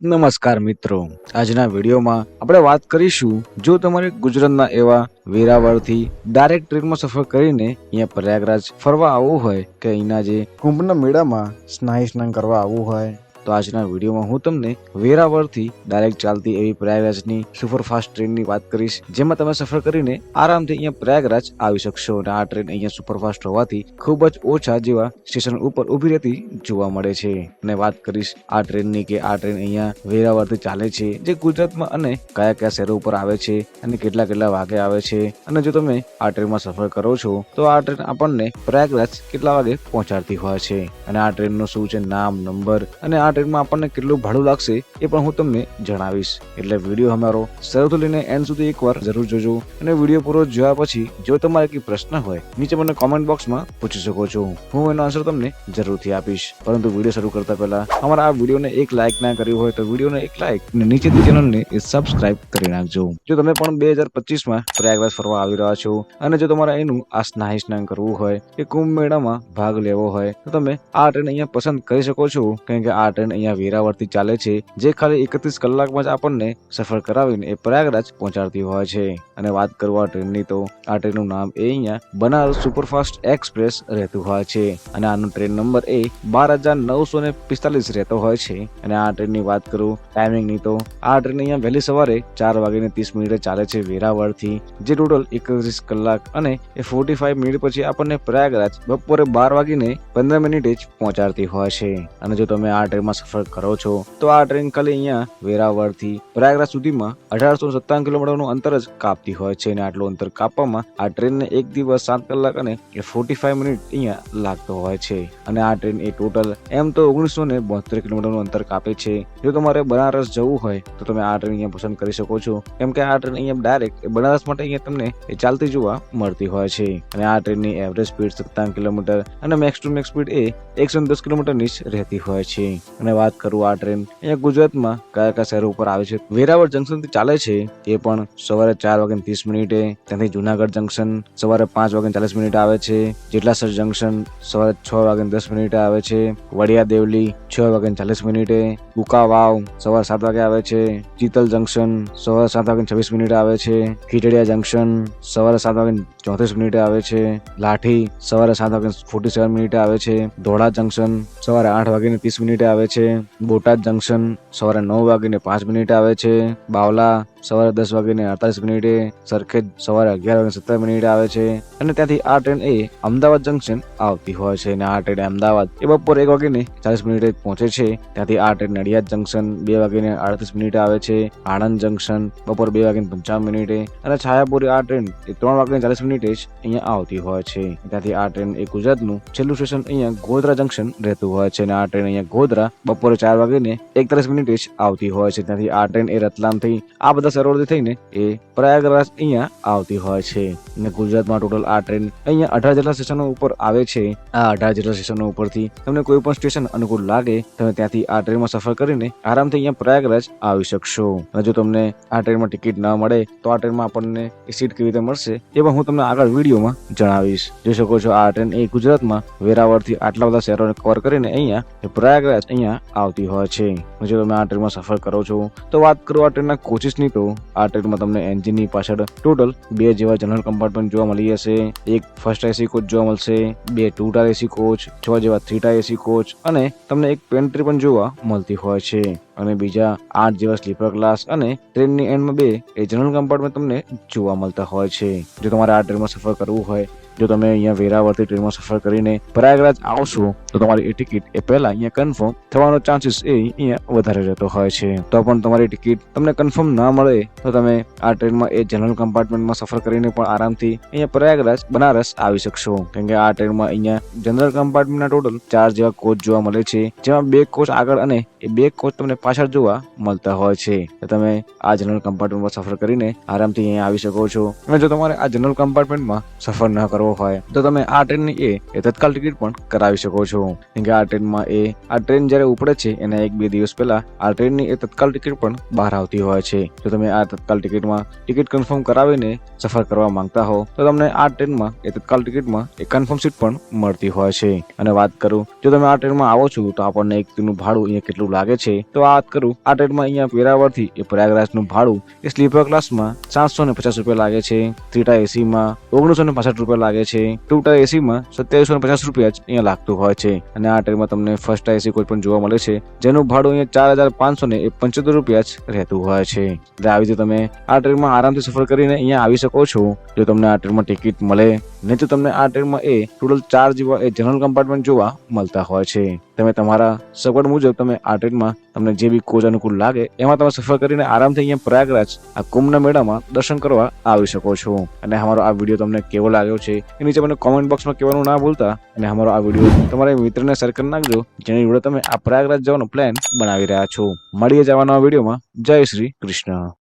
નમસ્કાર મિત્રો, આજના વિડીયોમાં આપણે વાત કરીશું જો તમારે ગુજરાતના એવા વેરાવળથી ડાયરેક્ટ ટ્રેનમાં સફર કરીને અહીંયા પ્રયાગરાજ ફરવા આવવું હોય કે અહીંના જે કુંભના મેળામાં સ્નાન કરવા આવવું હોય તો આજના વિડીયોમાં હું તમને વેરાવળથી ડાયરેક્ટ ચાલતી એવી પ્રયાગરાજની સુપરફાસ્ટ ટ્રેનની વાત કરીશ, જેમાં તમે સફર કરીને આરામથી અહીંયા પ્રયાગરાજ આવી શકશો. અને આ ટ્રેન અહીંયા સુપરફાસ્ટ હોવાથી ખૂબ જ ઓછા જેવા સ્ટેશન ઉપર ઊભી રહેતી જોવા મળે છે. અને વાત કરીશ આ ટ્રેનની કે આ ટ્રેન અહીંયા વેરાવળથી ચાલે છે, જે ગુજરાતમાં અને કયા કયા શહેરો ઉપર આવે છે અને કેટલા કેટલા વાગે આવે છે. અને જો તમે આ ટ્રેનમાં સફર કરો છો તો આ ટ્રેન આપણને પ્રયાગરાજ કેટલા વાગે પહોંચાડતી હોય છે, અને આ ટ્રેનનું શું છે નામ, નંબર અને આ ટ્રેનમાં આપણને કેટલું ભાડું લાગશે એ પણ હું તમને જણાવીશ. એટલે વિડીયો અમારો શરૂથી લઈને એન્ડ સુધી એકવાર જરૂર જોજો. અને વિડીયો પૂરો જોયા પછી જો તમારે કોઈ પ્રશ્ન હોય નીચે મને કોમેન્ટ બોક્સમાં પૂછી શકો છો, હું એનો આન્સર તમને જરૂરથી આપીશ. પરંતુ વિડીયો શરૂ કરતા પહેલા અમારા આ વિડીયોને એક લાઇક ના કર્યું હોય તો વિડીયોને એક લાઇક અને નીચેથી ચેનલને સબસ્ક્રાઇબ કરી નાખજો. જો તમે પણ 2025માં પ્રયાગરાજ ફરવા આવી રહ્યા છો અને જો તમારે એનું આ સ્નાન કરવું હોય કે કુંભ મેળામાં ભાગ લેવો હોય તો તમે આ ટ્રેન અહીંયા પસંદ કરી શકો છો, કારણ કે આ ટ્રેન અહીંયા વેરાવળથી ચાલે છે, જે ખાલી 31 કલાકમાં જ આપણને સફર કરાવીને એ પ્રયાગરાજ પહોંચાડતી હોય છે. અને વાત કરું આ ટ્રેનની તો આ ટ્રેનનું નામ એ અહીંયા બનારસ સુપરફાસ્ટ એક્સપ્રેસ રહેતું હોય છે, અને આનો ટ્રેન નંબર એ 12,945 રહેતો હોય છે. અને આ ટ્રેનની વાત કરું ટાઈમિંગની તો આ ટ્રેન અહીંયા વહેલી સવારે 4:30 ચાલે છે વેરાવળથી, જે ટોટલ 31 કલાક અને એ 45 મિનિટ પછી આપણને પ્રયાગરાજ બપોરે 12:15 જ પહોંચાડતી હોય છે. અને જો તમે આ ટ્રેનમાં સફર કરો છો તો આ ટ્રેન ખાલી અહીંયા વેરાવળથી પ્રયાગરાજ સુધીમાં 1857 કિલોમીટરનું અંતર જ કાપતી હોય છે. અને આટલું અંતર કાપવામાં આ ટ્રેનને એક દિવસ 7 કલાક અને 45 મિનિટ અહીંયા લાગતો હોય છે. અને આ ટ્રેન એ ટોટલ એમ તો 1972 કિલોમીટરનું અંતર કાપે છે. જો તમારે બનારસ જવું હોય તો તમે આ ટ્રેન અહીંયા પસંદ કરી શકો છો, કેમ કે આ ટ્રેન અહીંયા ડાયરેક્ટ બનારસ માટે અહીંયા તમને એ ચાલતી જોવા મળતી હોય છે. અને આ ટ્રેનની એવરેજ સ્પીડ 57 કિલોમીટર અને મેક્સ ટુ મેક્સ સ્પીડ એ 110 કિલોમીટરની જ રહેતી હોય છે. અને વાત કરું આ ટ્રેન અહીંયા ગુજરાતમાં કયા કયા શહેરો ઉપર આવે છે, વેરાવળ જંકશન થી ચાલે છે એ પણ સવારે 4:30 ત્યાંથી જુનાગઢ જંકશન સવારે 5:40 આવે છે, જેટલાસર જંકશન સવારે 6:10 આવે છે, વડિયા દેવલી 6:40, કુકાવાવ સવારે 7 વાગે આવે છે, ચિતલ જંકશન સવારે 7:26 આવે છે, ખીચડિયા જંકશન સવારે 7:34 આવે છે, લાઠી સવારે 7:47 આવે છે, ધોળા જંકશન સવારે 8:30 આવે છે, બોટાદ જંકશન સવારે 9:05 આવે છે, બાવલા સવારે 10:48, સરખેજ સવારે 11:17 આવે છે. અને ત્યાંથી આ ટ્રેન એ અમદાવાદ જંકશન આવતી હોય છે, અને આ ટ્રેન અમદાવાદ એ બપોરે 1:40 પહોંચે છે. ત્યાંથી આ ટ્રેન નડિયાદ જંકશન 2:38 આવે છે, આણંદ જંકશન બપોર 2:55, અને છાયાપુરી આ ટ્રેન એ 3:40 જ અહીંયા આવતી હોય છે. ત્યાંથી આ ટ્રેન એ ગુજરાતનું છેલ્લું સ્ટેશન અહીંયા ગોધરા જંકશન રહેતું હોય છે, અને આ ટ્રેન અહીંયા ગોધરા બપોરે 4:41 જ આવતી હોય છે. ત્યાંથી આ ટ્રેન એ રતલામથી આ બધા શહેરોથી થઈને એ પ્રયાગરાજ અહીંયા આવતી હોય છે. અને ગુજરાતમાં ટોટલ આ ટ્રેન અહીંયા 18 જેટલા સ્ટેશનો ઉપર આવે છે. આ 18 જેટલા સ્ટેશનો ઉપરથી તમને કોઈ પણ સ્ટેશન અનુકૂળ લાગે તમે ત્યાંથી આ ટ્રેનમાં સફર કરીને આરામથી અહીંયા પ્રયાગરાજ આવી શકશો. અને જો તમને આ ટ્રેનમાં ટિકિટ ન મળે તો આ ટ્રેનમાં આપણને સીટ કેવી રીતે મળશે એ પણ હું તમને આગળ વિડીયોમાં જણાવીશ. જોઈ શકો છો આ ટ્રેન એ ગુજરાતમાં વેરાવળથી આટલા બધા શહેરોને કવર કરીને અહીંયા પ્રયાગરાજ અહીંયા આવતી હોય છે. જો તમે આ ટ્રેનમાં સફર કરો છો તો વાત કરું આ ટ્રેનના કોચિસની તો આ ટ્રેનમાં તમને એન્જિનની પાછળ ટોટલ 2 જેવા જનરલ કમ્પાર્ટમેન્ટ જોવા મળી જશે, એક ફર્સ્ટ એસી કોચ જોવા મળશે, 2 2 ટાયર એસી કોચ, 6 જેવા 3 ટાયર એસી કોચ, અને તમને એક પેન્ટ્રી પણ જોવા મળતી હોય છે. અને બીજા 8 જેવા સ્લીપર ક્લાસ અને ટ્રેનની એન્ડમાં 2 એ જનરલ કમ્પાર્ટમેન્ટ તમને જોવા મળતા હોય છે. જો તમારે આ ટ્રેનમાં સફર કરવું હોય, જો તમે અહીંયા વેરાવળથી ટ્રેનમાં સફર કરીને પ્રયાગરાજ આવશો તો તમારી એ ટિકિટ એ પહેલા અહીંયા કન્ફર્મ થવાનો ચાન્સીસ એ અહીંયા વધારે રહેતો હોય છે. તો પણ તમારી ટિકિટ તમને કન્ફર્મ ના મળે તો તમે આ ટ્રેનમાં એ જનરલ કમ્પાર્ટમેન્ટમાં સફર કરીને પણ આરામથી અહીંયા પ્રયાગરાજ બનારસ આવી શકશો, કેમ કે આ ટ્રેનમાં અહીંયા જનરલ કમ્પાર્ટમેન્ટના ટોટલ 4 જેવા કોચ જોવા મળે છે, જેમાં 2 કોચ આગળ અને એ 2 કોચ તમને પાછળ જોવા મળતા હોય છે. તમે આ જનરલ કમ્પાર્ટમેન્ટમાં સફર કરીને આરામથી અહીંયા આવી શકો છો. અને જો તમારે આ જનરલ કમ્પાર્ટમેન્ટમાં સફર ન કરવો હોય તો તમે આ ટ્રેનની એ તત્કાલ ટિકિટ પણ કરાવી શકો છો, કેમ કે આ ટ્રેનમાં આ ટ્રેન જ્યારે ઉપડે છે એના 1-2 દિવસ પહેલા આ ટ્રેનની એ તત્કાલ ટિકિટ પણ બહાર આવતી હોય છે. જો તમે આ તત્કાલ ટિકિટમાં ટિકિટ કન્ફર્મ કરાવીને સફર કરવા માંગતા હો તો તમને આ ટ્રેનમાં એ તત્કાલ ટિકિટમાં એ કન્ફર્મ સીટ પણ મળતી હોય છે. અને વાત કરું જો તમે આ ટ્રેનમાં આવો છો તો આપણને એક દિનનું ભાડું અહીંયા કેટલું લાગે છે તો આ વાત કરું આ ટ્રેનમાં અહીંયા વેરાવળથી એ પ્રયાગરાજનું ભાડું એ સ્લીપર ક્લાસમાં 750 રૂપિયા લાગે છે, 3 ટાયર એસીમાં 1965 રૂપિયા લાગે છે, 2 ટાયર એસીમાં 2750 રૂપિયા જ અહીંયા લાગતું હોય છે અને આ ટ્રેનમાં તમને ફર્સ્ટ ટાયર એસી કોઈ પણ જોવા મળે છે જેનું ભાડું અહીંયા 4575 રૂપિયા જ રહેતું હોય છે. એટલે આવી રીતે તમે આ ટ્રેનમાં આરામથી સફર કરીને અહીંયા આવી શકો છો જો તમને આ ટ્રેનમાં ટિકિટ મળે. નહીં તો તમને આ ટ્રેનમાં એ ટોટલ 4 જેવા એ જનરલ કમ્પાર્ટમેન્ટ જોવા મળતા હોય છે. તમે તમારા સગવડ મુજબ તમે આ ટ્રેનમાં તમને જે બી કોચ અનુકૂળ લાગે એમાં તમે સફર કરીને આરામથી અહીંયા પ્રયાગરાજ આ કુંભના મેળામાં દર્શન કરવા આવી શકો છો. અને અમારો આ વિડીયો તમને કેવો લાગ્યો છે એ નીચે મને કોમેન્ટ બોક્સમાં કહેવાનું ના ભૂલતા અને અમારો આ વિડીયો તમારા મિત્રને શેર કરી નાખજો જેની જોડે તમે આ પ્રયાગરાજ જવાનો પ્લાન બનાવી રહ્યા છો. મળીએ જવાના વિડીયોમાં. જય શ્રી કૃષ્ણ.